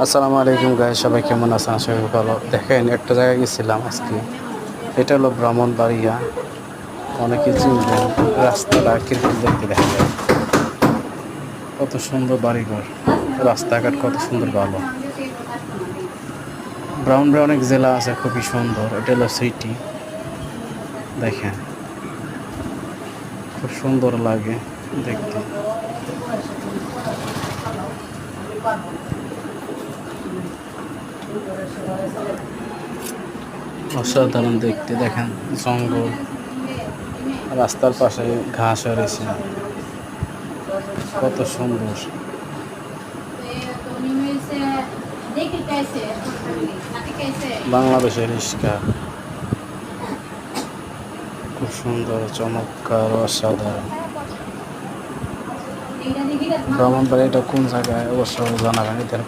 আসসালামু আলাইকুম গাইস, সবাই কেমন আছেন? আশা করি ভালো। দেখেন, একটা জায়গায় গেছিলাম আজকে। এটা হলো ব্রাহ্মণবাড়িয়া। অনেকে চিনবেন। রাস্তাটা কিরকম দেখতে দেখা যায়, কত সুন্দর বাড়িঘর, রাস্তাঘাট কত সুন্দর ভালো। ব্রাহ্মণবাড়িয়া অনেক জেলা আছে, খুবই সুন্দর। এটা হলো সিটি। দেখেন, খুব সুন্দর লাগে দেখতে। অসাধারণ দেখতে। দেখেন, জঙ্গল, রাস্তার পাশে ঘাস রয়েছে, কত সুন্দর। বাংলাদেশের রিক্সা খুব সুন্দর, চমৎকার, অসাধারণ। ব্রাহ্মণবাড়ি এটা কোন জায়গায় অবশ্য জানাবেন। এদের